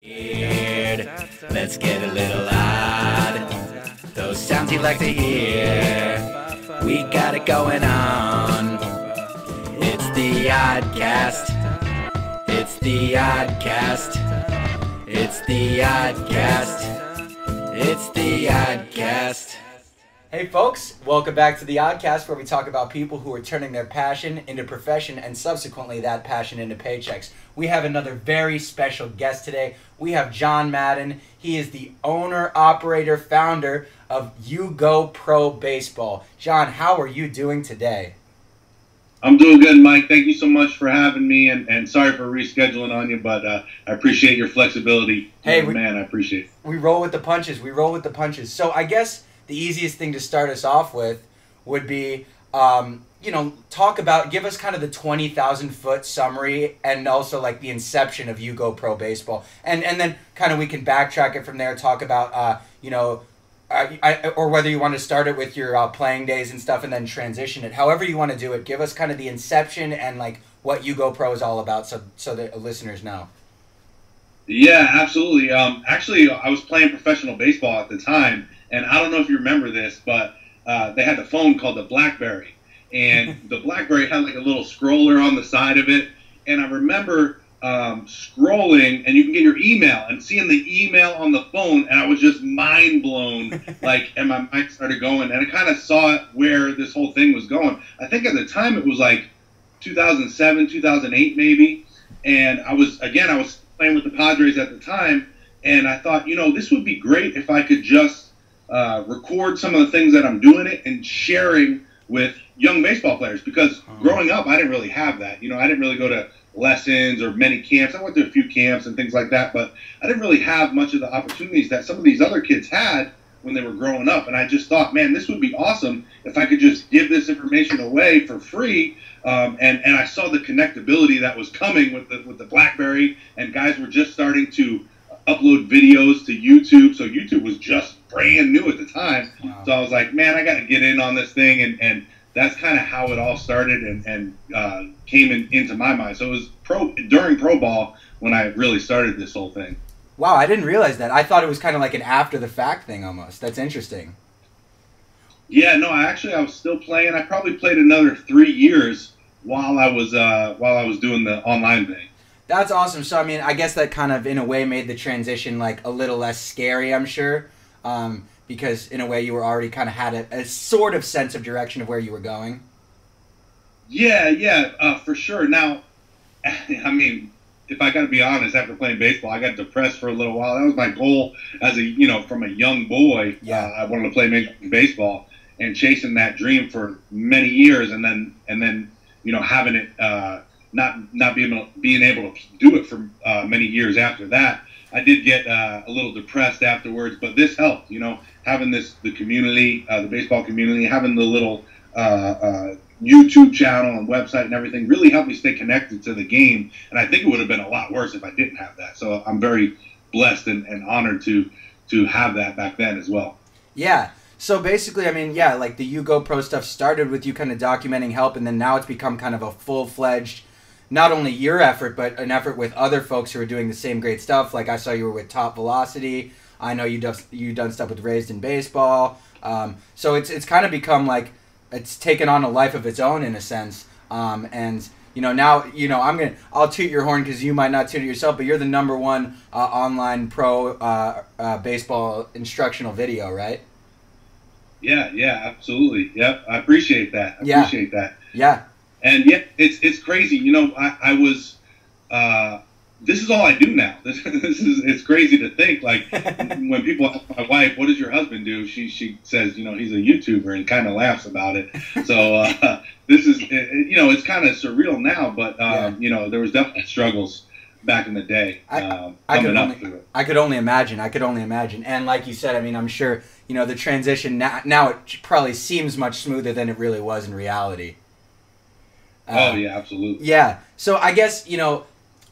Weird. Let's get a little odd. Those sounds you like to hear. We got it going on. It's the ODDCAST. It's the ODDCAST. It's the ODDCAST. It's the ODDCAST. Hey folks, welcome back to the ODDCAST, where we talk about people who are turning their passion into profession and subsequently that passion into paychecks. We have another very special guest today. We have John Madden. He is the owner, operator, founder of YouGoPro Baseball. John, how are you doing today? I'm doing good, Mike. Thank you so much for having me, and sorry for rescheduling on you, but I appreciate your flexibility. Hey, man, I appreciate it. We roll with the punches. We roll with the punches. So I guess the easiest thing to start us off with would be, give us kind of the 20,000-foot summary and also like the inception of YouGoPro Baseball. And then kind of we can backtrack it from there, talk about, or whether you want to start it with your playing days and stuff and then transition it. However you want to do it, give us kind of the inception and like what YouGoPro is all about so that listeners know. Yeah, absolutely. Actually, I was playing professional baseball at the time, and I don't know if you remember this, but they had the phone called the BlackBerry. And the BlackBerry had like a little scroller on the side of it. And I remember scrolling, and you can get your email, and seeing the email on the phone, and I was just mind blown. And my mind started going, and I kind of saw where this whole thing was going. I think at the time it was like 2007, 2008 maybe. And I was playing with the Padres at the time, and I thought, this would be great if I could just record some of the things that I'm doing it and sharing with young baseball players, because growing up I didn't really have that. I didn't really go to lessons or many camps. I went to a few camps and things like that, but I didn't really have much of the opportunities that some of these other kids had when they were growing up. And I just thought, man, this would be awesome if I could just give this information away for free. And I saw the connectability that was coming with the BlackBerry, and guys were just starting to upload videos to YouTube. So YouTube was just brand new at the time. Wow. So I was like, man, I got to get in on this thing. And that's kind of how it all started and came into my mind. So it was during pro ball when I really started this whole thing. Wow, I didn't realize that. I thought it was kind of like an after-the-fact thing almost. That's interesting. Yeah, no, I was still playing. I probably played another 3 years while I was doing the online thing. That's awesome. So, I mean, I guess that kind of, in a way, made the transition, like, a little less scary, I'm sure. Because, in a way, you were already kind of had a sort of sense of direction of where you were going. Yeah, for sure. Now, I mean, if I got to be honest, after playing baseball, I got depressed for a little while. That was my goal as from a young boy. Yeah. I wanted to play Major League Baseball and chasing that dream for many years, and then having it not being able to do it for many years after that. I did get a little depressed afterwards, but this helped. Having the community, the baseball community, having the little YouTube channel and website and everything really helped me stay connected to the game. And I think it would have been a lot worse if I didn't have that. So I'm very blessed and honored to have that back then as well. Yeah. So basically, I mean, yeah, like the YouGoPro stuff started with you kind of documenting help, and then now it's become kind of a full-fledged, not only your effort, but an effort with other folks who are doing the same great stuff. Like I saw you were with Top Velocity. I know you've done stuff with Raised in Baseball. So it's kind of become like it's taken on a life of its own in a sense. And now I'll toot your horn because you might not toot it yourself, but you're the #1 online pro baseball instructional video, right? Yeah, absolutely. Yep, I appreciate that. Appreciate that. Yeah. And yeah, it's crazy. I was. This is all I do now. It's crazy to think. Like when people ask my wife, "What does your husband do?" She says, he's a YouTuber, and kind of laughs about it. So this is, it's kind of surreal now, but there was definitely struggles back in the day. I could only imagine. And like you said, I mean, I'm sure the transition now it probably seems much smoother than it really was in reality. Oh yeah, absolutely. Yeah. So I guess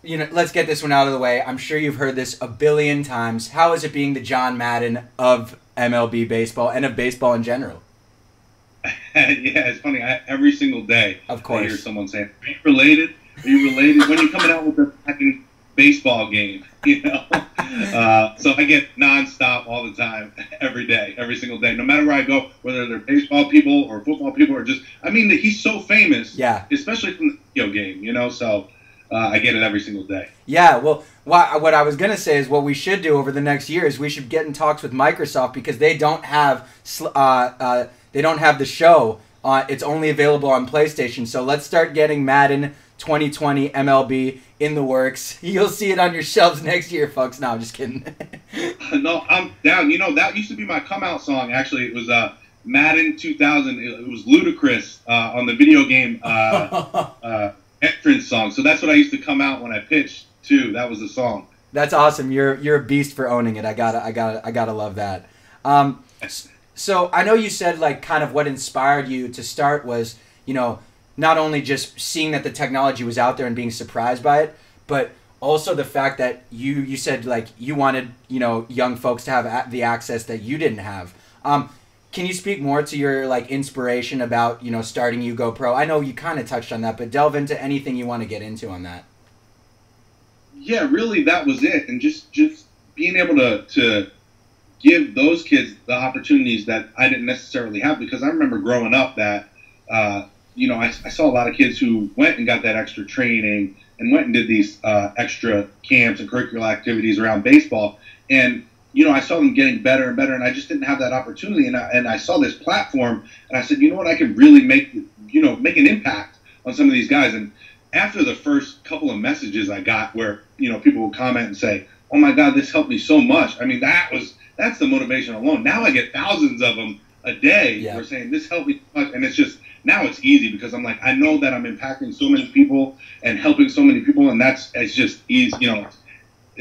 let's get this one out of the way. I'm sure you've heard this a billion times. How is it being the John Madden of MLB baseball and of baseball in general? Yeah, it's funny. Every single day, of course, I hear someone saying, "Are you related? Are you related?" When you're coming out with the Madden baseball game, So I get nonstop all the time, every day, every single day, no matter where I go, whether they're baseball people or football people or just, I mean, he's so famous, Yeah. especially from the video game, you know, so I get it every single day. Yeah, well, what I was going to say is what we should do over the next year is we should get in talks with Microsoft because they don't have the show. It's only available on PlayStation. So let's start getting Madden 2020 MLB in the works. You'll see it on your shelves next year, folks. No, I'm just kidding. No, I'm down. You know, that used to be my come out song. Actually, it was Madden 2000. It was Ludacris on the video game entrance song. So that's what I used to come out when I pitched too. That was the song. That's awesome. You're a beast for owning it. I gotta love that. So I know you said like kind of what inspired you to start was, you know, not only just seeing that the technology was out there and being surprised by it, but also the fact that you said like you wanted, you know, young folks to have the access that you didn't have. Can you speak more to your like inspiration about, you know, starting YouGoPro? I know you kind of touched on that, but delve into anything you want to get into on that. Yeah, really, that was it, and just being able to give those kids the opportunities that I didn't necessarily have, because I remember growing up that you know, I saw a lot of kids who went and got that extra training and went and did these extra camps and curricular activities around baseball, and you know, I saw them getting better and better, and I just didn't have that opportunity. And I saw this platform, and I said, you know what, I can really make an impact on some of these guys. And after the first couple of messages I got, where you know people would comment and say, "Oh my God, this helped me so much." I mean, that's the motivation alone. Now I get thousands of them a day who are saying this helped me so much, and it's just now it's easy because I'm like, I know that I'm impacting so many people and helping so many people, and it's just easy, you know.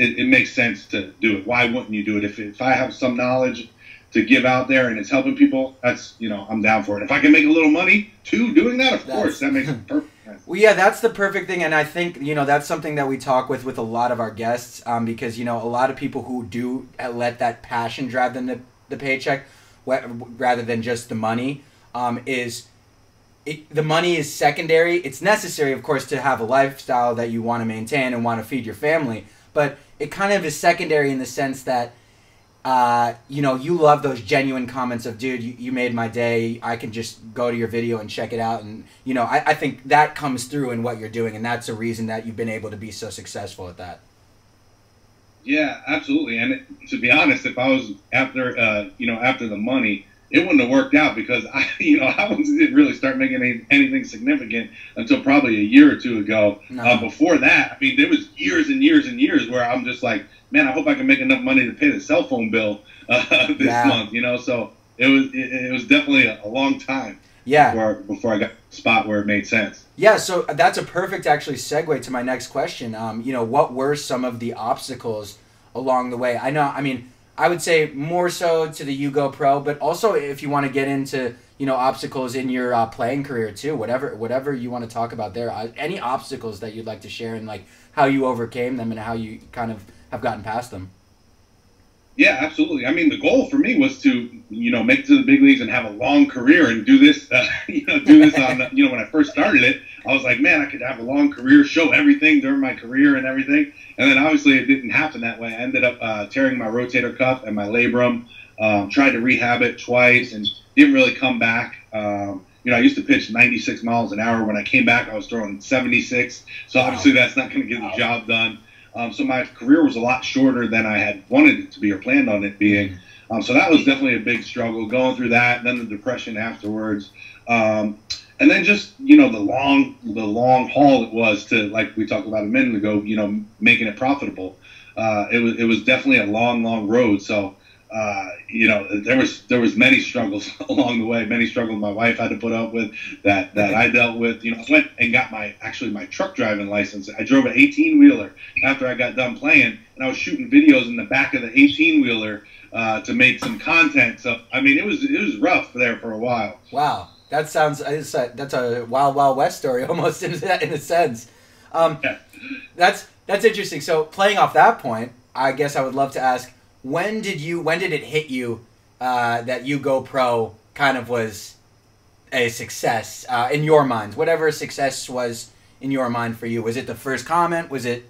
It makes sense to do it. Why wouldn't you do it? If I have some knowledge to give out there and it's helping people, that's, you know, I'm down for it. If I can make a little money too doing that, of course, that makes it perfect sense. Well, yeah, that's the perfect thing, and I think, you know, that's something that we talk with a lot of our guests, because, you know, a lot of people who do let that passion drive them the paycheck rather than just the money, the money is secondary. It's necessary, of course, to have a lifestyle that you want to maintain and want to feed your family, but it kind of is secondary in the sense that, you know, you love those genuine comments of, dude, you made my day. I can just go to your video and check it out. And, you know, I think that comes through in what you're doing. And that's a reason that you've been able to be so successful at that. Yeah, absolutely. And to be honest, if I was after, you know, after the money, it wouldn't have worked out because I didn't really start making anything significant until probably a year or two ago. No. Before that, I mean, there was years and years and years where I'm just like, man, I hope I can make enough money to pay the cell phone bill this month, you know. So it was definitely a long time. Yeah. Before I got to the spot where it made sense. Yeah. So that's a perfect actually segue to my next question. You know, what were some of the obstacles along the way? I would say more so to the YouGoPro, but also if you want to get into, you know, obstacles in your playing career too, whatever you want to talk about there. Any obstacles that you'd like to share and like how you overcame them and how you kind of have gotten past them. Yeah, absolutely. I mean, the goal for me was to, you know, make it to the big leagues and have a long career and do this, on, you know, when I first started it, I was like, man, I could have a long career, show everything during my career and everything. And then obviously it didn't happen that way. I ended up tearing my rotator cuff and my labrum, tried to rehab it twice and didn't really come back. You know, I used to pitch 96 miles an hour. When I came back, I was throwing 76. So obviously that's not going to get the job done. So my career was a lot shorter than I had wanted it to be or planned on it being. So that was definitely a big struggle, going through that, and then the depression afterwards. And then just, you know, the long haul it was to, like we talked about a minute ago, you know, making it profitable. It was definitely a long road. So, you know, there was many struggles along the way, many struggles my wife had to put up with that I dealt with. You know, I went and got my truck driving license. I drove an 18-wheeler after I got done playing, and I was shooting videos in the back of the 18-wheeler to make some content. So, I mean, it was rough there for a while. Wow. That's a Wild Wild West story almost in a sense. That's interesting. So playing off that point, I guess I would love to ask, when did it hit you that YouGoPro kind of was a success in your mind? Whatever success was in your mind for you. Was it the first comment? Was it,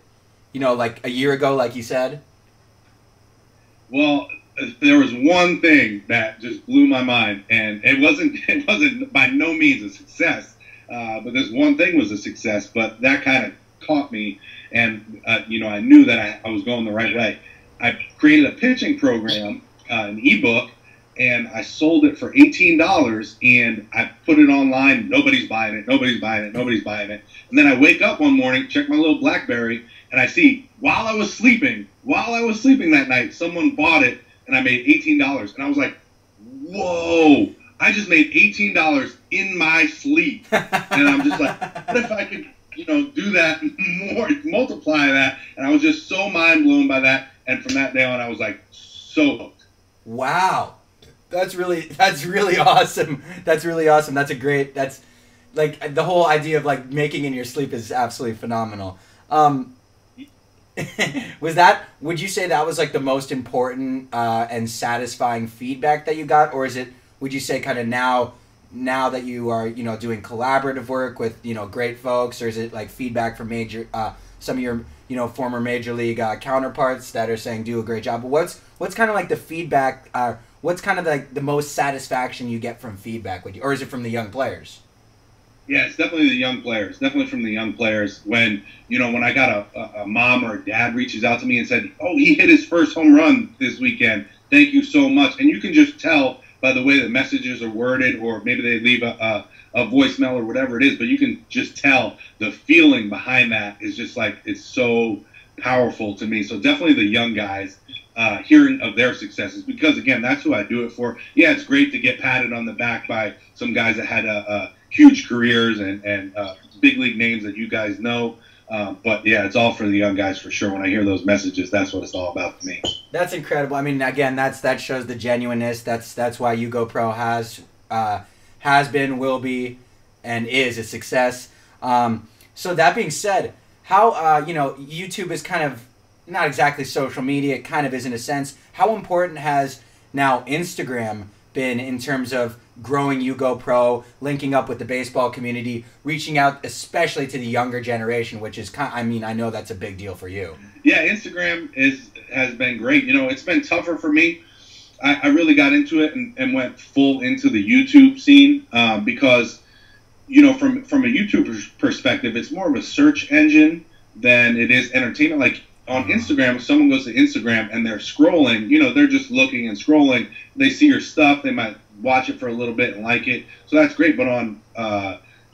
you know, like a year ago, like you said? Well, there was one thing that just blew my mind, and it wasn't by no means a success. But this one thing was a success, but that kind of caught me, and I knew that I was going the right way. I created a pitching program, an ebook, and I sold it for $18, and I put it online. Nobody's buying it. Nobody's buying it. Nobody's buying it. And then I wake up one morning, check my little BlackBerry, and I see while I was sleeping that night, someone bought it, and I made $18. And I was like, whoa, I just made $18 in my sleep. And I'm just like, what if I could, do that more, multiply that? And I was just so mind blown by that. And from that day on, I was like, so hooked. Wow. That's really awesome. That's really awesome. That's like the whole idea of like making in your sleep is absolutely phenomenal. Would you say that was like the most important and satisfying feedback that you got, or would you say kind of now that you are doing collaborative work with great folks, or is it like feedback from some of your former major league counterparts that are saying do a great job? But what's kind of like the feedback? What's kind of like the most satisfaction you get from feedback with you, or is it from the young players? Yeah, it's definitely the young players. Definitely from the young players. When I got a mom or a dad reaches out to me and said, "Oh, he hit his first home run this weekend. Thank you so much." And you can just tell by the way the messages are worded, or maybe they leave a voicemail or whatever it is, but you can just tell the feeling behind that is just like, it's so powerful to me. So definitely the young guys, hearing of their successes, because again, that's who I do it for. Yeah, it's great to get patted on the back by some guys that had huge careers and big league names that you guys know. But yeah, it's all for the young guys for sure. When I hear those messages, that's what it's all about to me. That's incredible. I mean, again, that shows the genuineness. That's why YouGoPro has been, will be, and is a success. So that being said, how YouTube is kind of not exactly social media. It kind of is in a sense. How important has now Instagram been in terms of growing YouGoPro, linking up with the baseball community, reaching out especially to the younger generation, which is I know that's a big deal for you. Yeah, Instagram has been great. It's been tougher for me. I really got into it and went full into the YouTube scene because, from a YouTube perspective, it's more of a search engine than it is entertainment. Like on Instagram, if someone goes to Instagram and they're scrolling, they're just looking and scrolling. They see your stuff. They might watch it for a little bit and like it. So that's great. But on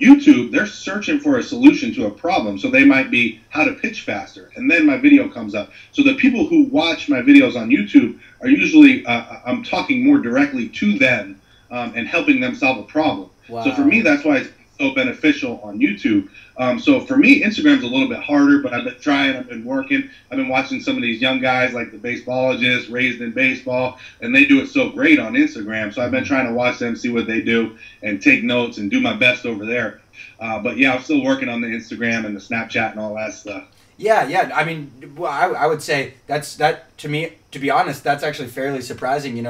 YouTube, they're searching for a solution to a problem. So they might be how to pitch faster. And then my video comes up. So the people who watch my videos on YouTube are usually, I'm talking more directly to them and helping them solve a problem. Wow. So for me, that's why it's so beneficial on YouTube. So for me, Instagram's a little bit harder, but I've been trying, I've been working. I've been watching some of these young guys like the Baseballologists, Raised in Baseball, and they do it so great on Instagram. So I've been trying to watch them, see what they do, and take notes and do my best over there. But yeah, I'm still working on the Instagram and the Snapchat and all that stuff. Yeah. I mean, I would say that to me, to be honest, that's actually fairly surprising.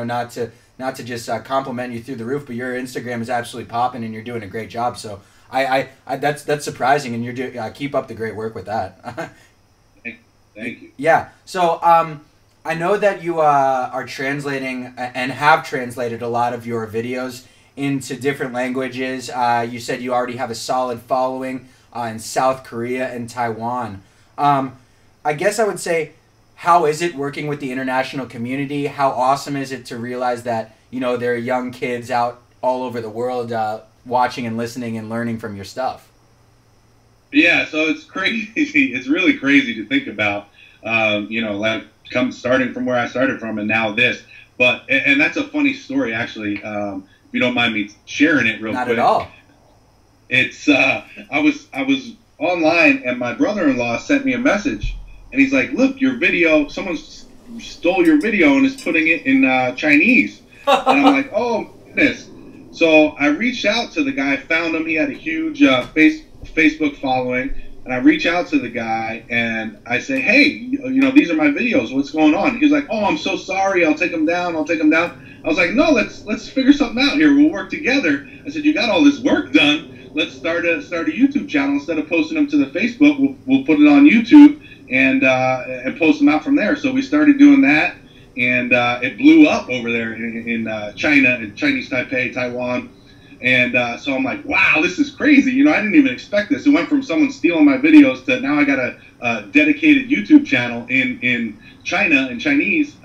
Not to just compliment you through the roof, but your Instagram is absolutely popping and you're doing a great job. So I that's surprising, and you're keep up the great work with that. Thank you. Yeah. So I know that you are translating and have translated a lot of your videos into different languages. You said you already have a solid following in South Korea and Taiwan. I guess I would say, how is it working with the international community? How awesome is it to realize that, there are young kids out all over the world watching and listening and learning from your stuff? Yeah, so it's crazy. It's really crazy to think about, like starting from where I started from and now this. But, and that's a funny story, actually, if you don't mind me sharing it real quick. Not at all. It's, I was online and my brother-in-law sent me a message. And he's like, look, your video, someone stole your video and is putting it in Chinese. And I'm like, oh, goodness. So I reached out to the guy, found him. He had a huge Facebook following. And I reach out to the guy and I say, hey, these are my videos. What's going on? He's like, oh, I'm so sorry. I'll take them down. I was like, no, let's figure something out here. We'll work together. I said, you got all this work done. Let's start a YouTube channel. Instead of posting them to the Facebook, we'll put it on YouTube and post them out from there. So we started doing that, and it blew up over there in China, in Chinese Taipei, Taiwan. And so I'm like, wow, this is crazy. You know, I didn't even expect this. It went from someone stealing my videos to now I got a dedicated YouTube channel in China, in Chinese.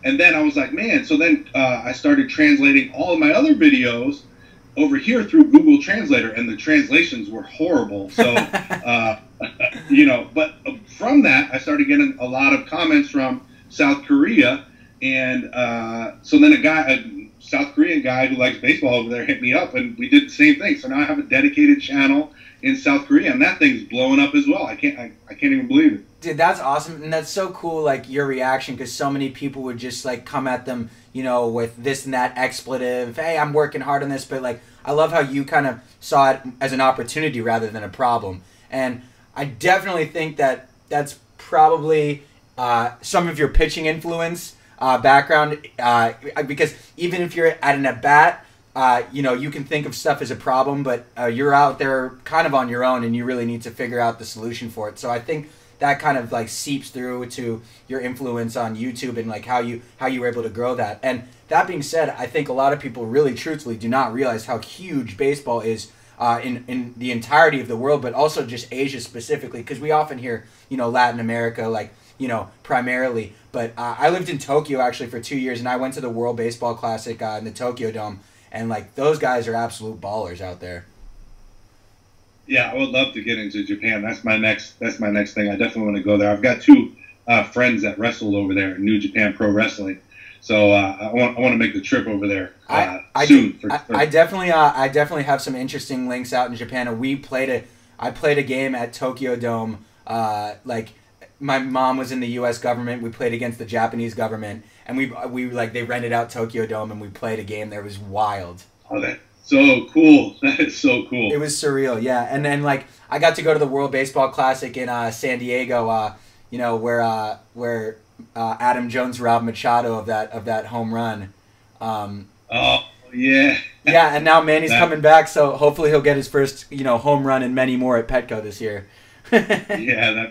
And then I was like, man, so then I started translating all of my other videos over here through Google Translator, and the translations were horrible. So, you know, but from that, I started getting a lot of comments from South Korea. And so then a South Korean guy who likes baseball over there hit me up, and we did the same thing. So now I have a dedicated channel in South Korea, and that thing's blowing up as well. I can't even believe it. Dude, that's awesome, and that's so cool, like, your reaction, because so many people would just, like, come at them, you know, with this and that expletive, hey, I'm working hard on this, but, like, I love how you kind of saw it as an opportunity rather than a problem, and I definitely think that that's probably some of your pitching influence, background, because even if you're at an at-bat, you know, you can think of stuff as a problem, but you're out there kind of on your own, and you really need to figure out the solution for it. So I think that kind of like seeps through to your influence on YouTube and like how you were able to grow that. And that being said, I think a lot of people really truthfully do not realize how huge baseball is in the entirety of the world, but also just Asia specifically, because we often hear, you know, Latin America, like, you know, primarily. But I lived in Tokyo actually for 2 years, and I went to the World Baseball Classic in the Tokyo Dome, and like those guys are absolute ballers out there. Yeah, I would love to get into Japan. That's my next thing. I definitely want to go there. I've got two friends that wrestled over there in New Japan Pro Wrestling, so I want to make the trip over there soon. I definitely have some interesting links out in Japan. I played a game at Tokyo Dome. Like my mom was in the U.S. government. We played against the Japanese government, and we like they rented out Tokyo Dome, and we played a game that was wild. Oh, that's so cool. That is so cool. It was surreal, yeah. And then like I got to go to the World Baseball Classic in San Diego, you know, where Adam Jones robbed Machado of that home run. Oh yeah. Yeah, and now Manny's coming back, so hopefully he'll get his first, you know, home run and many more at Petco this year. Yeah,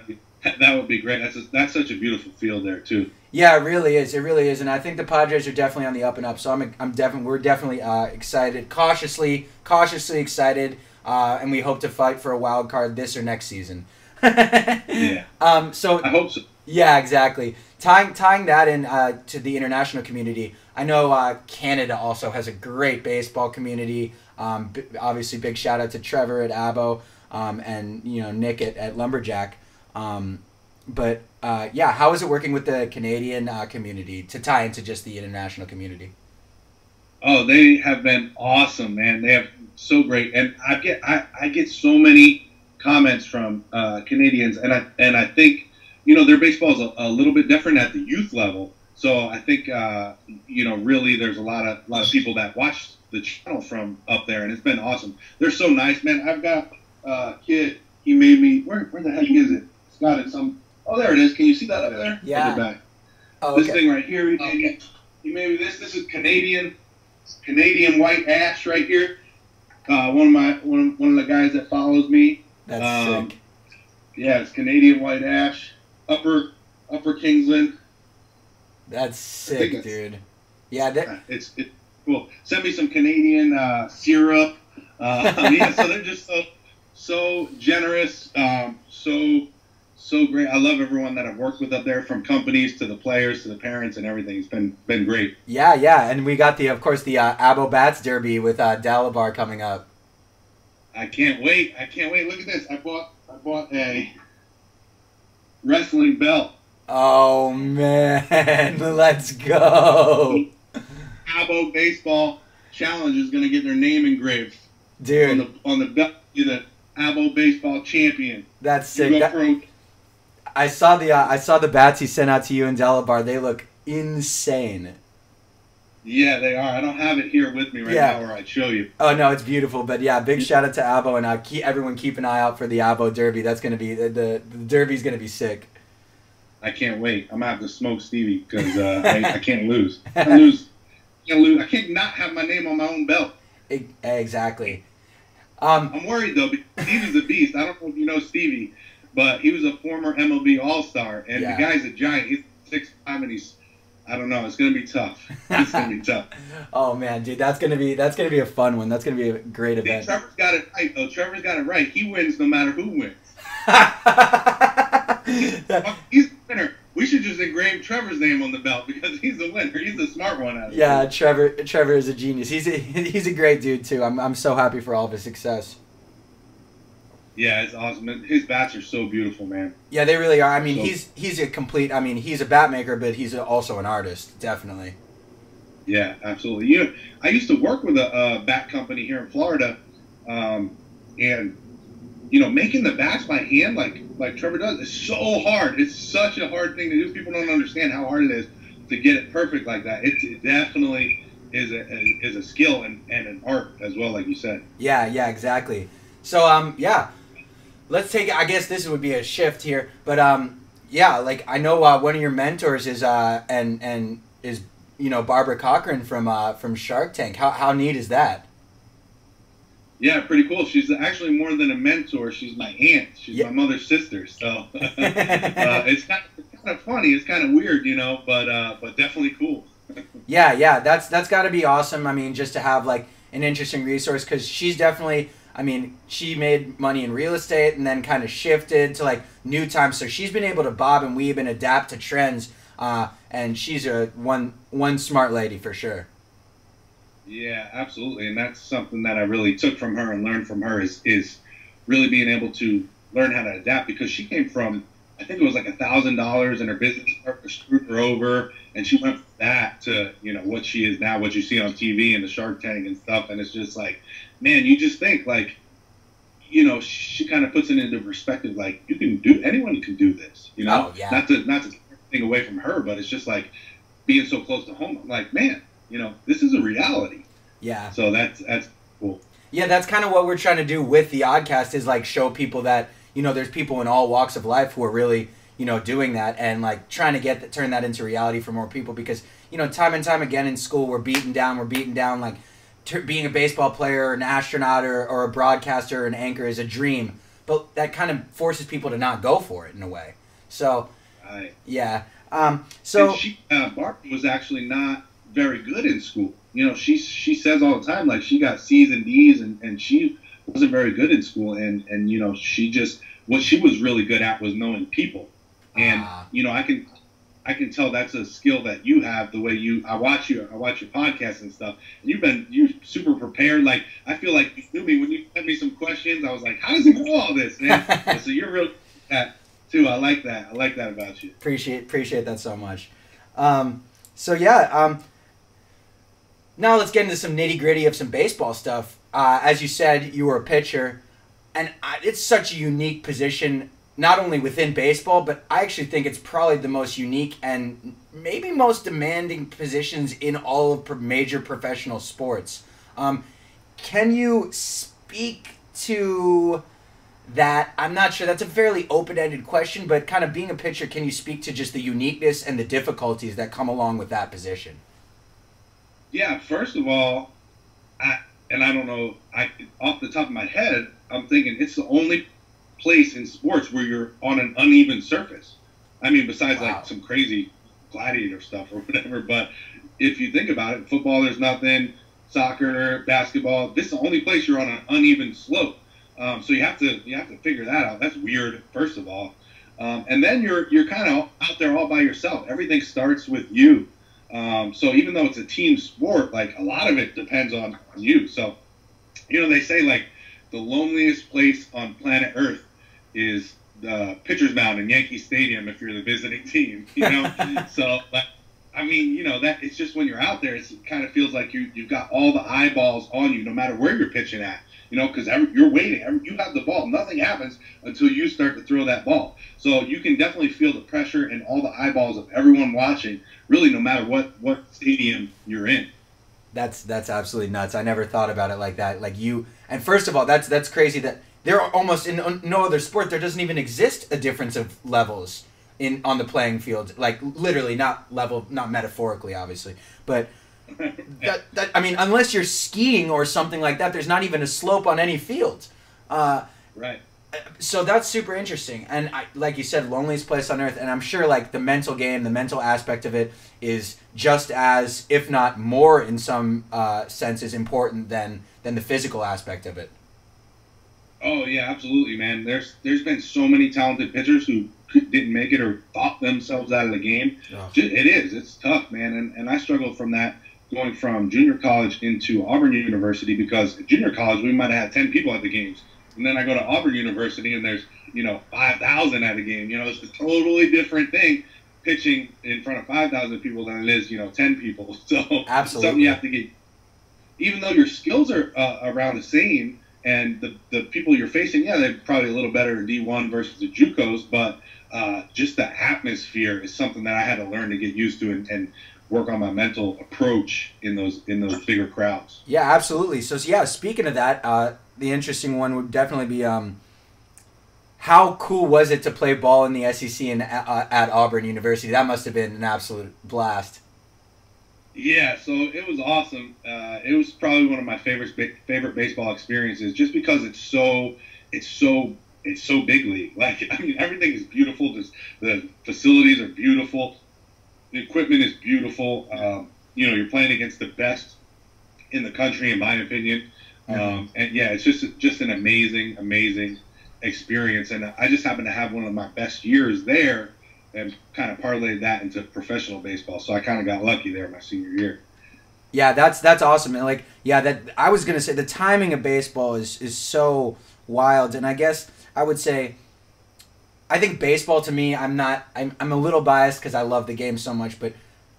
that would be great. That's such a beautiful field there too. Yeah, it really is. It really is, and I think the Padres are definitely on the up and up. So we're definitely excited, cautiously excited, and we hope to fight for a wild card this or next season. Yeah. So I hope so. Yeah, exactly. Tying that in to the international community, I know Canada also has a great baseball community. Obviously, big shout out to Trevor at Abo, and you know Nick at Lumberjack. But yeah, how is it working with the Canadian community to tie into just the international community? Oh, they have been awesome, man. They have so great, and I get so many comments from Canadians, and I think, you know, their baseball is a little bit different at the youth level. So I think you know, really there's a lot of people that watch the channel from up there, and it's been awesome. They're so nice, man. I've got a kid. He made me. Where the heck is it? It's got it some. Oh, there it is. Can you see that up there? Yeah. Back. Oh, okay. This thing right here. He made me this. This is Canadian white ash right here. One of the guys that follows me. That's sick. Yeah, it's Canadian white ash. Upper Kingsland. That's sick, dude. Yeah, it's cool. Send me some Canadian syrup. Yeah, so they're just so generous, so great. I love everyone that I've worked with up there, from companies to the players to the parents and everything. It's been great. Yeah, and we got of course the Abo Bats Derby with Dalabar coming up. I can't wait. Look at this. I bought a wrestling belt. Oh man, let's go. Abo Baseball Challenge is gonna get their name engraved, dude, on the belt. You're the Abo Baseball champion. That's sick. I saw the bats he sent out to you in Delabar. They look insane. Yeah, they are. I don't have it here with me right now where I'd show you. Oh no, it's beautiful. But yeah, big shout out to Abo, and everyone keep an eye out for the Abo Derby. That's gonna be the Derby's gonna be sick. I can't wait. I'm gonna have to smoke Stevie because I can't lose. I can't not have my name on my own belt. Exactly. I'm worried though, because Stevie's a beast. I don't know if you know Stevie, but he was a former MLB All-Star, and the guy's a giant. He's 6'5", and he's I don't know. It's gonna be tough. It's gonna be tough. Oh man, dude, that's gonna be a fun one. That's gonna be a great event. Trevor's got it right, though. Trevor's got it right. He wins no matter who wins. He's the winner. We should just engrave Trevor's name on the belt because he's the winner. He's the smart one out of Yeah, Trevor is a genius. He's a great dude too. I'm so happy for all of his success. Yeah, it's awesome. His bats are so beautiful, man. Yeah, they really are. I mean, he's a complete. I mean, he's a bat maker, but he's also an artist, definitely. Yeah, absolutely. You know, I used to work with a bat company here in Florida, and you know, making the bats by hand like Trevor does is so hard. It's such a hard thing to do. People don't understand how hard it is to get it perfect like that. It definitely is a skill and an art as well, like you said. Yeah, exactly. So yeah. Let's take. I guess this would be a shift here, but yeah. Like I know one of your mentors is and is Barbara Cochran from Shark Tank. How neat is that? Yeah, pretty cool. She's actually more than a mentor. She's my aunt. She's my mother's sister. So it's kind of funny. It's kind of weird, but definitely cool. Yeah. That's got to be awesome. I mean, just to have like an interesting resource because she's definitely. I mean, she made money in real estate and then kind of shifted to like new times. So she's been able to bob and weave and adapt to trends. And she's one smart lady for sure. Yeah, absolutely. And that's something that I really took from her and learned from her is really being able to learn how to adapt because she came from, I think it was like $1,000 and her business partner screwed her over. And she went from that to, what she is now, what you see on TV and the Shark Tank and stuff. And it's just like, man, you just think like, she kind of puts it into perspective. Like anyone can do this, Oh, yeah. Not to take anything away from her, but it's just like being so close to home. I'm like, man, this is a reality. Yeah. So that's cool. Yeah, that's kind of what we're trying to do with the ODDCAST is like show people that, there's people in all walks of life who are really, doing that and like trying to turn that into reality for more people because, time and time again in school, we're beaten down like being a baseball player or an astronaut or a broadcaster or an anchor is a dream, but that kind of forces people to not go for it in a way. So, right. Yeah. So Barbara was actually not very good in school. She says all the time, like she got C's and D's and she wasn't very good in school. And what she was really good at was knowing people. And, I can tell that's a skill that you have the way I watch your podcast and stuff. And you're super prepared. Like, I feel like you knew me when you sent me some questions. I was like, how does he know all this, man? And so you're really good at too. I like that. I like that about you. Appreciate that so much. So yeah, now let's get into some nitty gritty of some baseball stuff. As you said, you were a pitcher, and it's such a unique position, not only within baseball, but I actually think it's probably the most unique and maybe most demanding positions in all of major professional sports. Can you speak to that? I'm not sure. That's a fairly open-ended question, but kind of being a pitcher, can you speak to just the uniqueness and the difficulties that come along with that position? Yeah, first of all, I don't know, off the top of my head, I'm thinking it's the only place in sports where you're on an uneven surface. I mean, besides like some crazy gladiator stuff or whatever, but if you think about it, football, there's nothing, soccer, basketball, this is the only place you're on an uneven slope. So you have to figure that out. That's weird, first of all. And then you're kind of out there all by yourself. Everything starts with you. So even though it's a team sport, like a lot of it depends on you. So, they say like the loneliest place on planet Earth is the pitcher's mound in Yankee Stadium if you're the visiting team, So, like, I mean, that it's just when you're out there, it kind of feels like you've got all the eyeballs on you, no matter where you're pitching at, because you're waiting. You have the ball. Nothing happens until you start to throw that ball. So you can definitely feel the pressure and all the eyeballs of everyone watching, really, no matter what stadium you're in. That's absolutely nuts. I never thought about it like that. And first of all, that's crazy that there are almost in no other sport there doesn't even exist a difference of levels on the playing field. Like literally, not metaphorically, obviously, but that I mean, unless you're skiing or something like that, there's not even a slope on any field. Right. So that's super interesting, and like you said, loneliest place on earth, and I'm sure like the mental game, the mental aspect of it is just as, if not more, in some senses important than the physical aspect of it. Oh yeah, absolutely, man. There's been so many talented pitchers who didn't make it or thought themselves out of the game. Oh. It's tough, man, and I struggled from that, going from junior college into Auburn University, because at junior college we might have had 10 people at the games. And then I go to Auburn University and there's, 5,000 at a game. It's a totally different thing pitching in front of 5,000 people than it is, 10 people. So Absolutely. Something you have to get, even though your skills are around the same, and the people you're facing, yeah, they're probably a little better at D1 versus the JUCOs, but just the atmosphere is something that I had to learn to get used to and work on my mental approach in those bigger crowds. Yeah, absolutely. So yeah, speaking of that, the interesting one would definitely be how cool was it to play ball in the SEC and at Auburn University? That must have been an absolute blast. Yeah, so it was awesome. It was probably one of my favorite baseball experiences, just because it's so big league. Like, I mean, everything is beautiful. The facilities are beautiful. The equipment is beautiful. You're playing against the best in the country, in my opinion. And yeah, it's just an amazing experience. And I just happened to have one of my best years there, and kind of parlayed that into professional baseball. So I kind of got lucky there my senior year. Yeah, that's awesome. And like, yeah, that I was gonna say the timing of baseball is so wild. And I guess I would say, I think baseball, to me, I'm a little biased because I love the game so much, but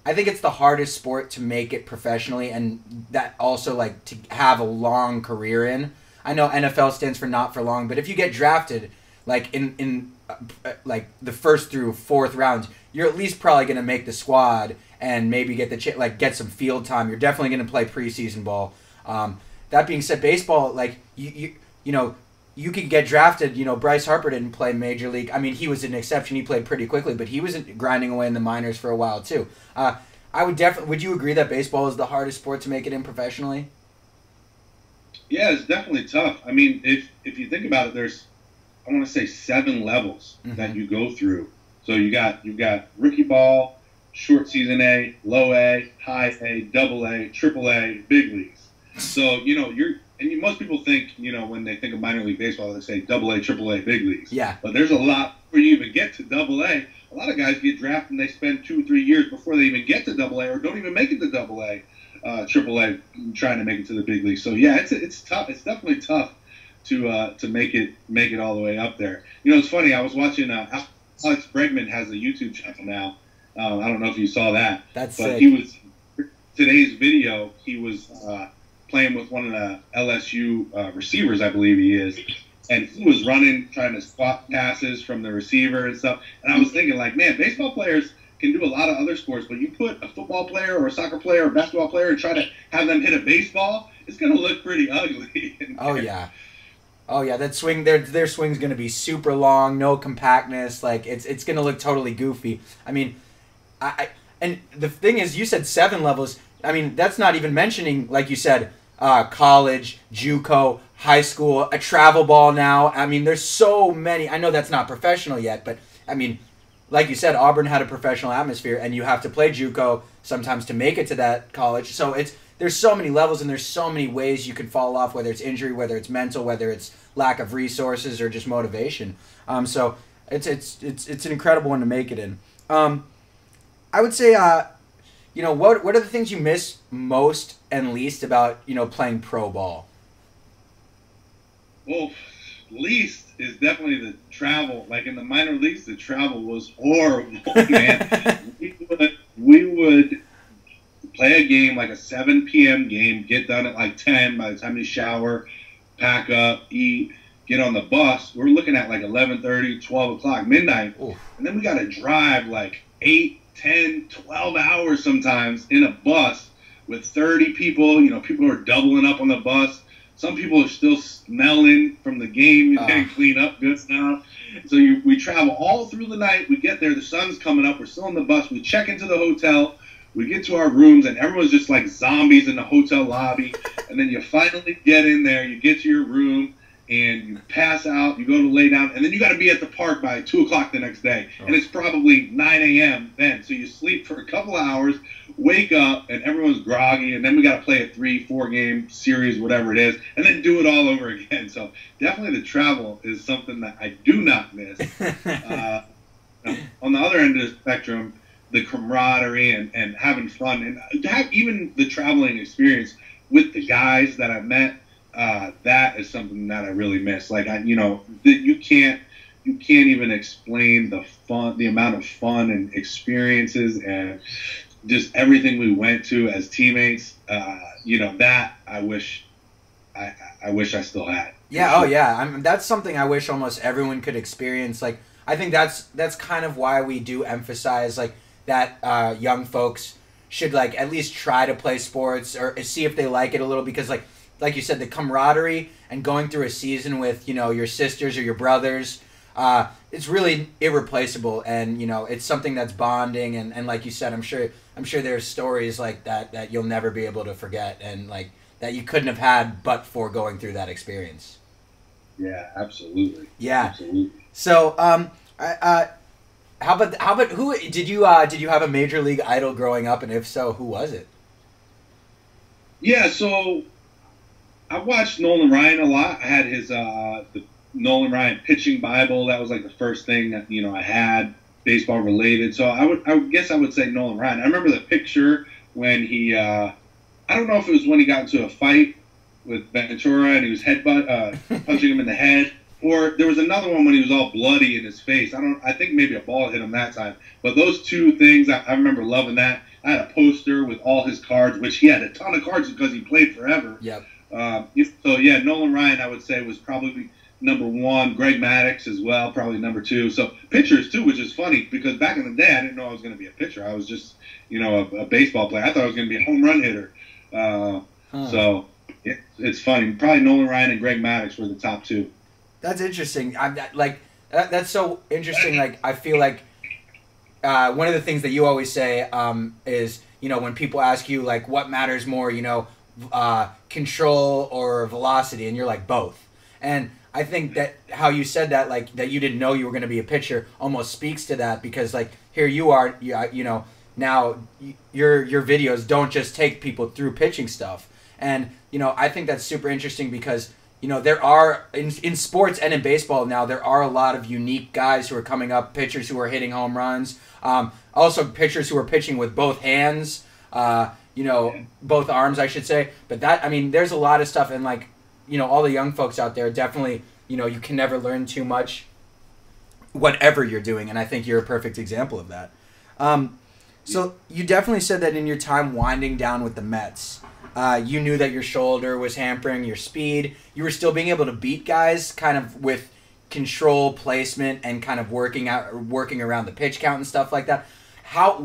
I think it's the hardest sport to make it professionally, and that also like to have a long career in. I know NFL stands for not for long, but if you get drafted like in like the first through fourth rounds, you're at least probably going to make the squad and maybe get the get some field time. You're definitely going to play preseason ball. That being said, baseball, like you could get drafted. Bryce Harper didn't play major league. I mean, he was an exception. He played pretty quickly, but he was grinding away in the minors for a while too. Would you agree that baseball is the hardest sport to make it in professionally? Yeah, it's definitely tough. I mean, if you think about it, there's, I want to say, 7 levels that you go through. So you've got rookie ball, short season A, low A, high A, double A, triple A, big leagues. So most people think, when they think of minor league baseball, they say double A, triple A, big leagues. Yeah. But there's a lot before you even get to double A. A lot of guys get drafted and they spend 2 or 3 years before they even get to double A, or don't even make it to double A, triple A, trying to make it to the big league. So yeah, it's tough. It's definitely tough to make it all the way up there. It's funny. I was watching Alex Bregman has a YouTube channel now. I don't know if you saw that. That's but sick. Today's video. He was playing with one of the LSU receivers, I believe he is, and he was trying to swap passes from the receiver and stuff. And I was thinking, like, man, baseball players can do a lot of other sports, but you put a football player or a soccer player or a basketball player and try to have them hit a baseball, it's going to look pretty ugly. Oh yeah, that swing, their swing's going to be super long, no compactness. Like it's going to look totally goofy. I mean, and the thing is, you said 7 levels. I mean, that's not even mentioning, like you said, college, JUCO, high school, a travel ball now. I mean, there's so many. I know that's not professional yet, but I mean, like you said, Auburn had a professional atmosphere, and you have to play JUCO sometimes to make it to that college. So there's so many levels, and there's so many ways you could fall off, whether it's injury, whether it's mental, whether it's lack of resources, or just motivation. So it's an incredible one to make it in. I would say, what are the things you miss most and least about playing pro ball? Well, least is definitely the travel. Like in the minor leagues, the travel was horrible, man. we would play a game, like a 7 p.m. game, get done at like 10. By the time you shower, pack up, eat, get on the bus, we're looking at like 11:30, 12 o'clock, midnight. Oof. And then we got to drive like 8, 10, 12 hours sometimes in a bus with 30 people. People are doubling up on the bus. Some people are still smelling from the game. You're getting cleaned up good now. So we travel all through the night. We get there. The sun's coming up. We're still on the bus. We check into the hotel. We get to our rooms, and everyone's just like zombies in the hotel lobby. And then you finally get in there. You get to your room. and you pass out, you go to lay down, and then you got to be at the park by 2 o'clock the next day. And it's probably 9 a.m. then. So you sleep for a couple of hours, wake up, and everyone's groggy, and then we got to play a 3-4 game series, whatever it is, and then do it all over again. So definitely the travel is something that I do not miss. On the other end of the spectrum, the camaraderie and having fun, and to have even the traveling experience with the guys that I met, that is something that I really miss. Like, you can't even explain the amount of fun and experiences and just everything we went to as teammates. That I wish I still had. Yeah. Sure. Oh yeah. That's something I wish almost everyone could experience. Like, I think that's kind of why we do emphasize like that young folks should like at least try to play sports or see if they like it a little, because like you said, the camaraderie and going through a season with, your sisters or your brothers, it's really irreplaceable. And, it's something that's bonding. And like you said, I'm sure there's stories like that you'll never be able to forget, and like that you couldn't have had but for going through that experience. Yeah, absolutely. Yeah. Absolutely. So, how about who did you have a major league idol growing up, and if so, who was it? Yeah, so I watched Nolan Ryan a lot. I had his the Nolan Ryan pitching Bible. That was like the first thing that I had baseball related. So I guess I would say Nolan Ryan. I remember the picture when he I don't know if it was when he got into a fight with Ventura and he was punching him in the head. Or there was another one when he was all bloody in his face. I think maybe a ball hit him that time. But those two things, I remember loving that. I had a poster with all his cards, which he had a ton of cards because he played forever. Yep. So yeah, Nolan Ryan, I would say, was probably number one. Greg Maddux as well, probably number two. So pitchers too, which is funny because back in the day, I didn't know I was going to be a pitcher. I was just, a baseball player. I thought I was going to be a home run hitter. So it's funny. Probably Nolan Ryan and Greg Maddux were the top two. That's interesting. That's so interesting. Like, I feel like one of the things that you always say is, when people ask you like what matters more, control or velocity, and you're like both. And I think that how you said that, like that you didn't know you were going to be a pitcher, almost speaks to that, because like here you are, now your videos don't just take people through pitching stuff, and I think that's super interesting because. There are, in sports and in baseball now, there are a lot of unique guys who are coming up, pitchers who are hitting home runs, also pitchers who are pitching with both hands, both arms, I should say. But there's a lot of stuff, and like, all the young folks out there, definitely, you can never learn too much, whatever you're doing, and I think you're a perfect example of that. So you definitely said that in your time winding down with the Mets, you knew that your shoulder was hampering your speed. You were still being able to beat guys kind of with control, placement, and kind of working around the pitch count and stuff like that. How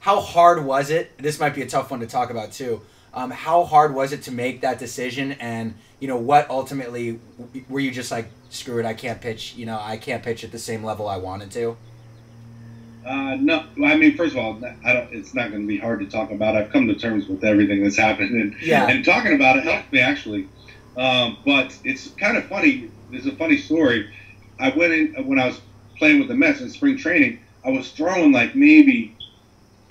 hard was it? This might be a tough one to talk about too. How hard was it to make that decision? And what ultimately were you just like, screw it, I can't pitch. I can't pitch at the same level I wanted to. No, first of all, it's not going to be hard to talk about. I've come to terms with everything that's happened, and talking about it helped me actually. But it's kind of funny. There's a funny story. I went in when I was playing with the Mets in spring training. I was throwing like maybe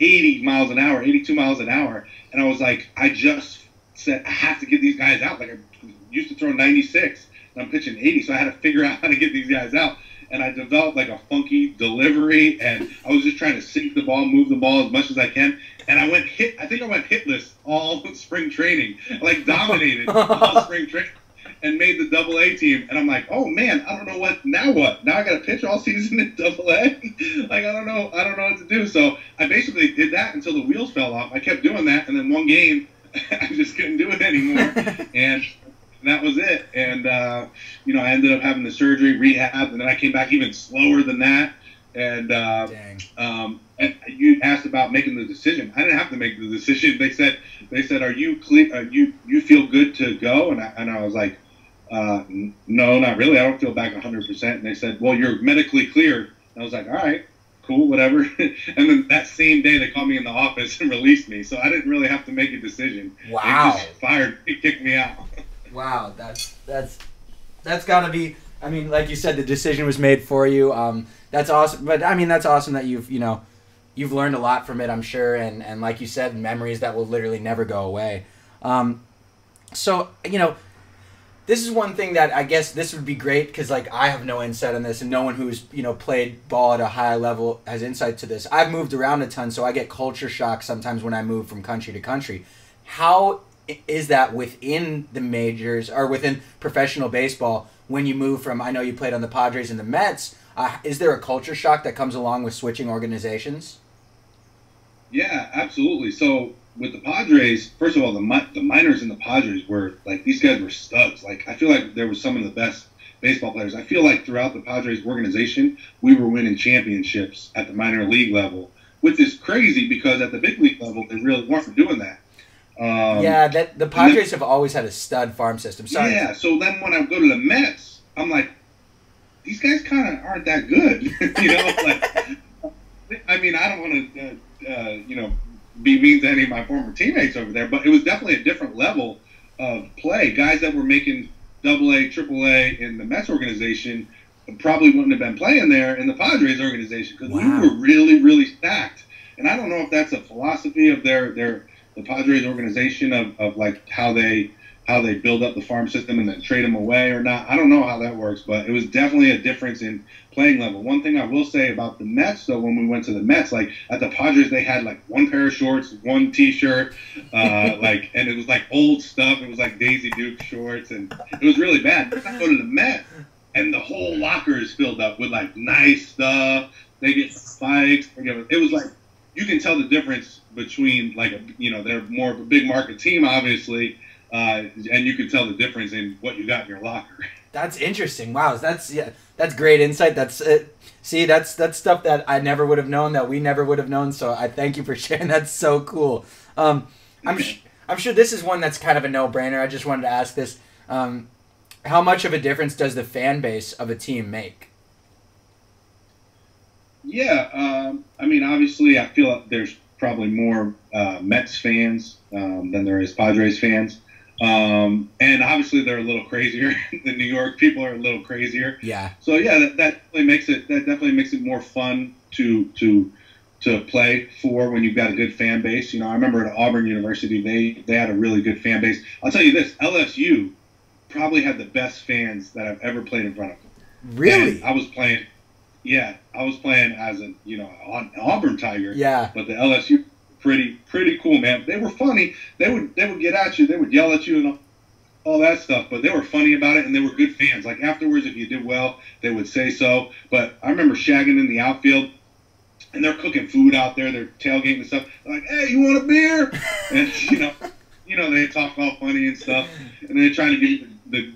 80 miles an hour, 82 miles an hour, and I was like, I just said I have to get these guys out. Like I used to throw 96, and I'm pitching 80, so I had to figure out how to get these guys out. And I developed like a funky delivery, and I was just trying to sink the ball, move the ball as much as I can. And I went hitless all spring training, like dominated all spring training, and made the Double-A team. And I'm like, oh man, I don't know what. Now I got to pitch all season in Double-A. Like I don't know what to do. So I basically did that until the wheels fell off. I kept doing that, and then one game, I just couldn't do it anymore, and that was it. And I ended up having the surgery, rehab, and then I came back even slower than that. And and you asked about making the decision. I didn't have to make the decision. They said, "Are you clear? You feel good to go?" And I was like, "No, not really. I don't feel back 100%." And they said, "Well, you're medically cleared." And I was like, "All right, cool, whatever." And then that same day, they called me in the office and released me. So I didn't really have to make a decision. Wow! They just kicked me out. Wow, that's That's got to be. I mean, like you said, the decision was made for you. That's awesome. But I mean, that's awesome that you've learned a lot from it, I'm sure, and like you said, memories that will literally never go away. So this is one thing that I guess this would be great because like I have no insight on this, and no one who's played ball at a high level has insight to this. I've moved around a ton, so I get culture shock sometimes when I move from country to country. How is that within the majors or within professional baseball when you move from? I know you played on the Padres and the Mets. Is there a culture shock that comes along with switching organizations? Yeah, absolutely. So with the Padres, first of all, the minors in the Padres were like, these guys were studs. Like, I feel like there were some of the best baseball players. I feel like throughout the Padres organization, we were winning championships at the minor league level, which is crazy because at the big league level, they really weren't doing that. The Padres have always had a stud farm system. Sorry. Yeah, so then when I go to the Mets, I'm like, these guys kind of aren't that good. I mean, I don't want to, be mean to any of my former teammates over there, but it was definitely a different level of play. Guys that were making AA, AAA in the Mets organization probably wouldn't have been playing there in the Padres organization because we were really, really stacked. And I don't know if that's a philosophy of the Padres organization of like how they build up the farm system and then trade them away or not. I don't know how that works, but it was definitely a difference in playing level. One thing I will say about the Mets, though, when we went to the Mets, like at the Padres, they had like one pair of shorts, one T-shirt, and it was like old stuff. It was like Daisy Duke shorts, and it was really bad. Then I go to the Mets, and the whole locker is filled up with like nice stuff. They get spikes. It was like you can tell the difference between like they're more of a big market team, obviously. And you can tell the difference in what you got in your locker. That's interesting. Wow, that's great insight. That's stuff that I never would have known, that we never would have known. So I thank you for sharing. That's so cool. I'm sure this is one that's kind of a no-brainer. I just wanted to ask this: how much of a difference does the fan base of a team make? Yeah, I mean, obviously, I feel like there's probably more Mets fans than there is Padres fans. And obviously they're a little crazier. The New York people are a little crazier. Yeah. So yeah, that definitely makes it more fun to play for when you've got a good fan base. I remember at Auburn University they had a really good fan base. I'll tell you this, LSU probably had the best fans that I've ever played in front of. Really? And I was playing as an Auburn Tiger. Yeah. But the LSU pretty cool, man. They were funny. They would get at you. They would yell at you and all that stuff. But they were funny about it, and they were good fans. Like afterwards, if you did well, they would say so. But I remember shagging in the outfield, and they're cooking food out there. They're tailgating and stuff. They're like, "Hey, you want a beer?" And they talk all funny and stuff. And they're trying to get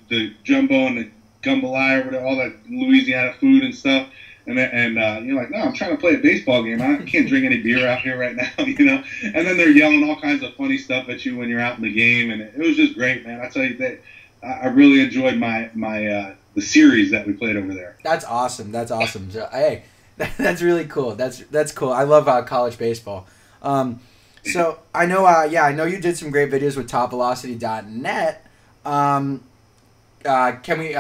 the jumbo and the jambalaya or whatever, all that Louisiana food and stuff. And you're like, no, I'm trying to play a baseball game. I can't drink any beer out here right now, And then they're yelling all kinds of funny stuff at you when you're out in the game, and it was just great, man. I tell you that I really enjoyed my the series that we played over there. That's awesome. So, hey, that's really cool. That's cool. I love college baseball. So I know, I know you did some great videos with TopVelocity.net. Can we?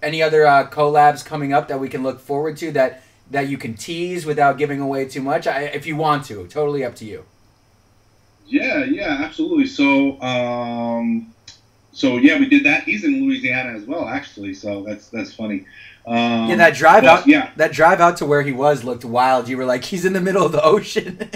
Any other collabs coming up that we can look forward to that you can tease without giving away too much? If you want to, totally up to you. Yeah, absolutely. So yeah, we did that. He's in Louisiana as well, actually. So that's funny. That drive out to where he was looked wild. You were like, he's in the middle of the ocean.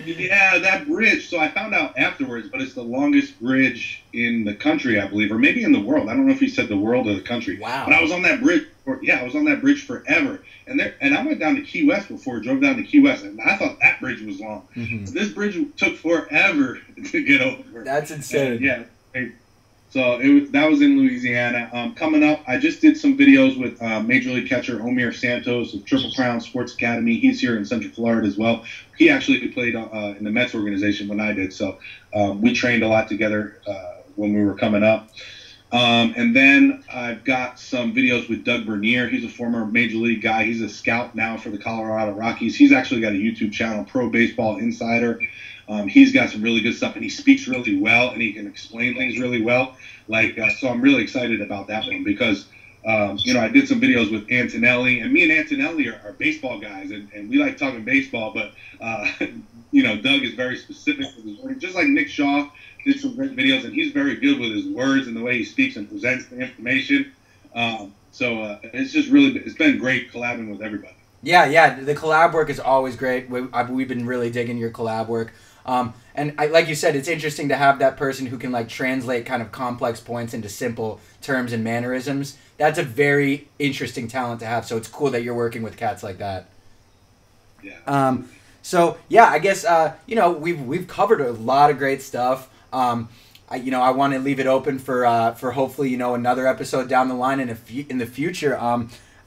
Yeah, that bridge. So I found out afterwards, but it's the longest bridge in the country, I believe, or maybe in the world. I don't know if he said the world or the country. Wow. But I was on that bridge. I was on that bridge forever. And I went down to Key West before, drove down to Key West, and I thought that bridge was long. Mm-hmm. So this bridge took forever to get over. That's insane. And, so that was in Louisiana. Coming up, I just did some videos with Major League catcher Omir Santos of Triple Crown Sports Academy. He's here in Central Florida as well. He actually played in the Mets organization when I did, so we trained a lot together when we were coming up. And then I've got some videos with Doug Bernier. He's a former Major League guy. He's a scout now for the Colorado Rockies. He's actually got a YouTube channel, Pro Baseball Insider. He's got some really good stuff, and he speaks really well, and he can explain things really well. So I'm really excited about that one because, I did some videos with Antonelli, and me and Antonelli are baseball guys, and we like talking baseball, but, Doug is very specific with his wording, just like Nick Shaw did some great videos, and he's very good with his words and the way he speaks and presents the information. It's been great collabing with everybody. Yeah, the collab work is always great. We've been really digging your collab work. Like you said, it's interesting to have that person who can like translate kind of complex points into simple terms and mannerisms. That's a very interesting talent to have. So it's cool that you're working with cats like that. Yeah. So yeah, I guess we've covered a lot of great stuff. I want to leave it open for hopefully another episode down the line in the future.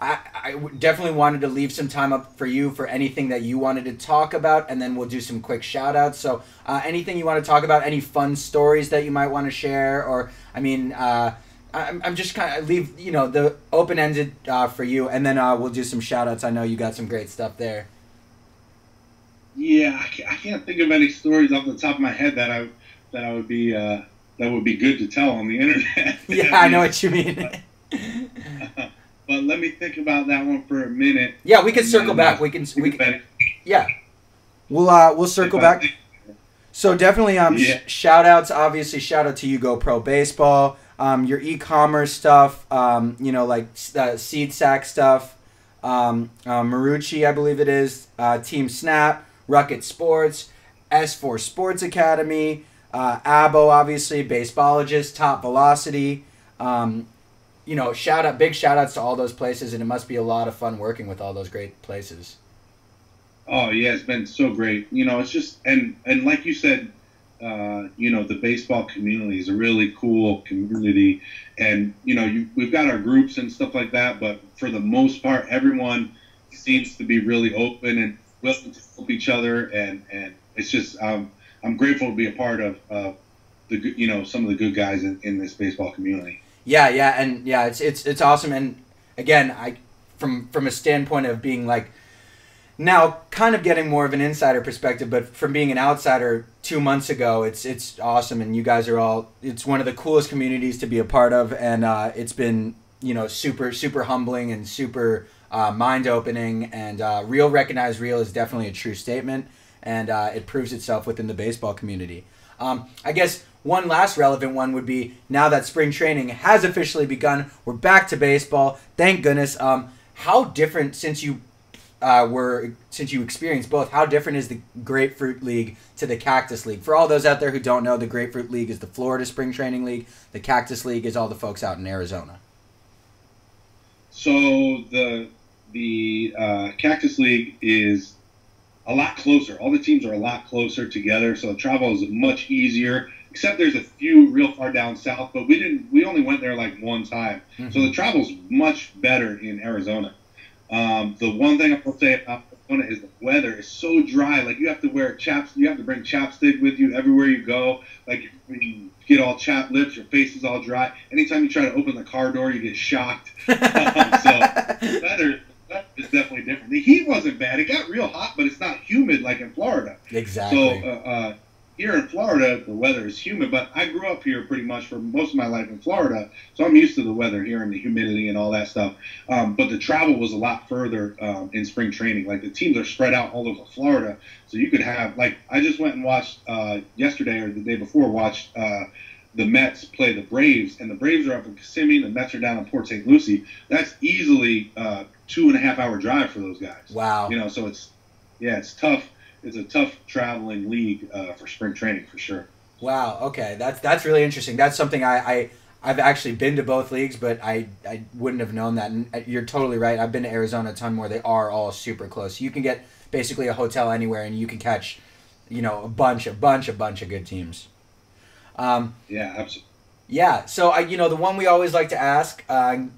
I definitely wanted to leave some time up for you for anything that you wanted to talk about, and then we'll do some quick shout outs. So anything you want to talk about, any fun stories that you might want to share, or I'm just kind of leave the open ended for you, and then we'll do some shout outs. I know you got some great stuff there. Yeah, I can't think of any stories off the top of my head that would be good to tell on the internet. Yeah, I know what you mean. But let me think about that one for a minute. Yeah, we can circle back. Yeah, we'll circle back. So definitely, shout outs. Obviously, shout out to YouGoPro Baseball. Your e-commerce stuff. Seed Sack stuff. Marucci, I believe it is. Team Snap. Rucket Sports. S4 Sports Academy. Abo, obviously. Basebologist. Top Velocity. Big shout outs to all those places, and it must be a lot of fun working with all those great places. Oh yeah, it's been so great. It's just and like you said, the baseball community is a really cool community, and we've got our groups and stuff like that, but for the most part, everyone seems to be really open and willing to help each other, and it's just I'm grateful to be a part of some of the good guys in this baseball community. Yeah, it's awesome. And again, from a standpoint of being like now kind of getting more of an insider perspective, but from being an outsider 2 months ago, it's awesome. And you guys are it's one of the coolest communities to be a part of, and it's been super humbling and super mind opening, and real recognize real is definitely a true statement, and it proves itself within the baseball community. I guess one last relevant one would be, now that spring training has officially begun, we're back to baseball. Thank goodness. How different, since you experienced both, how different is the Grapefruit League to the Cactus League? For all those out there who don't know, the Grapefruit League is the Florida Spring Training League. The Cactus League is all the folks out in Arizona. So the Cactus League is a lot closer. All the teams are a lot closer together, so the travel is much easier. Except there's a few real far down south, but we only went there like one time. Mm-hmm. So the travel's much better in Arizona. The one thing I will say about Arizona is the weather is so dry. Like you have to bring chapstick with you everywhere you go. Like you get all chapped lips, your face is all dry. Anytime you try to open the car door, you get shocked. So weather is definitely different. The heat wasn't bad. It got real hot, but it's not humid like in Florida. Exactly. So here in Florida, the weather is humid, but I grew up here pretty much for most of my life in Florida, so I'm used to the weather here and the humidity and all that stuff. But the travel was a lot further in spring training. Like the teams are spread out all over Florida, so you could have, like, I just went and watched yesterday or the day before, watched the Mets play the Braves, and the Braves are up in Kissimmee, the Mets are down in Port St. Lucie. That's easily 2.5 hour drive for those guys. Wow. So it's tough. It's a tough traveling league for spring training for sure. Wow. Okay, that's really interesting. That's something I've actually been to both leagues, but I wouldn't have known that. And you're totally right. I've been to Arizona a ton more. They are all super close. You can get basically a hotel anywhere, and you can catch, a bunch of good teams. Yeah, absolutely. Yeah. So the one we always like to ask,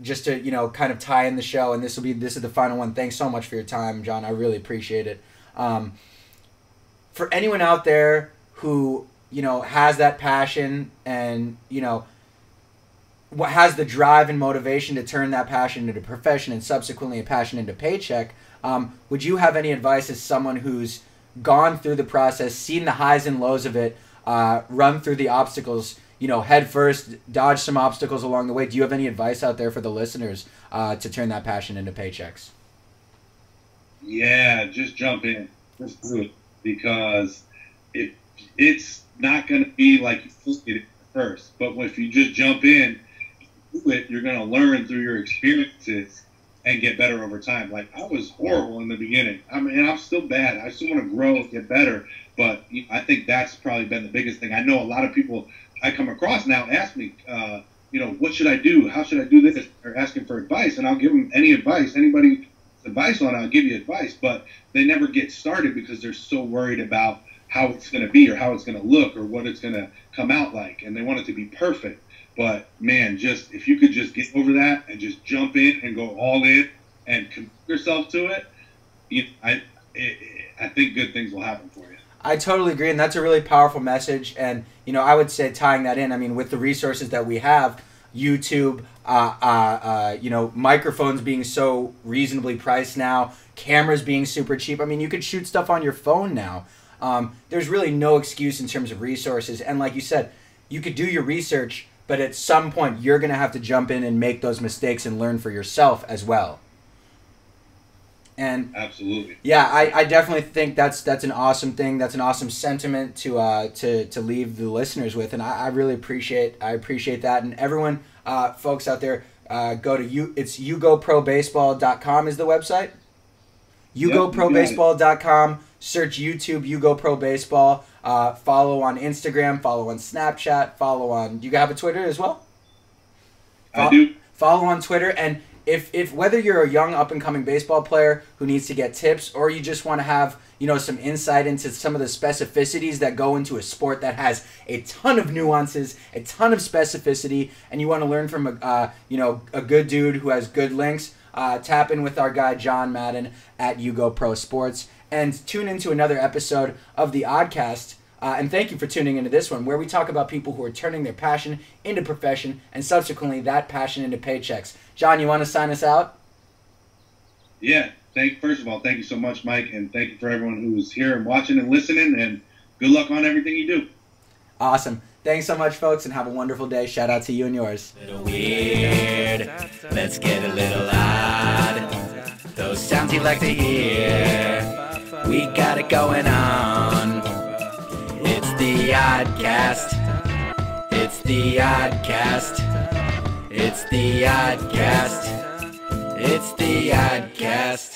just to kind of tie in the show, and this is the final one. Thanks so much for your time, John. I really appreciate it. For anyone out there who, has that passion and, has the drive and motivation to turn that passion into profession and subsequently a passion into paycheck, would you have any advice as someone who's gone through the process, seen the highs and lows of it, run through the obstacles, head first, dodge some obstacles along the way? Do you have any advice out there for the listeners to turn that passion into paychecks? Yeah, just jump in. Just do it, because it's not going to be like you think it at first. But if you just jump in, do it, you're going to learn through your experiences and get better over time. Like, I was horrible in the beginning. I mean, I'm still bad. I still want to grow and get better. But I think that's probably been the biggest thing. I know a lot of people I come across now ask me, what should I do? How should I do this? Or asking for advice, and I'll give them any advice. Anybody advice on it, I'll give you advice. But they never get started because they're so worried about how it's going to be or how it's going to look or what it's going to come out like, and they want it to be perfect. But man, if you could just get over that and just jump in and go all in and commit yourself to it, I think good things will happen for you. I totally agree, and that's a really powerful message. And I would say, tying that in, I mean, with the resources that we have, YouTube, microphones being so reasonably priced now, cameras being super cheap. I mean, you could shoot stuff on your phone now. There's really no excuse in terms of resources. And like you said, you could do your research, but at some point you're going to have to jump in and make those mistakes and learn for yourself as well. And absolutely, yeah, I definitely think that's an awesome thing. That's an awesome sentiment to leave the listeners with, and I really appreciate that. And everyone, folks out there, go to it's YouGoProBaseball.com is the website. YouGoProBaseball.com. Search YouTube YouGoPro Baseball. Follow on Instagram. Follow on Snapchat. Follow on. Do you have a Twitter as well? I do. Follow on Twitter. And if whether you're a young up and coming baseball player who needs to get tips, or you just want to have some insight into some of the specificities that go into a sport that has a ton of nuances, a ton of specificity, and you want to learn from a good dude who has good links, tap in with our guy John Madden at YouGoPro Sports, and tune into another episode of the ODDCAST. And thank you for tuning into this one, where we talk about people who are turning their passion into profession and subsequently that passion into paychecks. John, you want to sign us out? Yeah. First of all, thank you so much, Mike, and thank you for everyone who's here and watching and listening, and good luck on everything you do. Awesome. Thanks so much, folks, and have a wonderful day. Shout out to you and yours. A little weird, let's get a little odd. Those sounds you like to hear, we got it going on. It's the ODDCAST. It's the ODDCAST. It's the ODDCAST. It's the ODDCAST.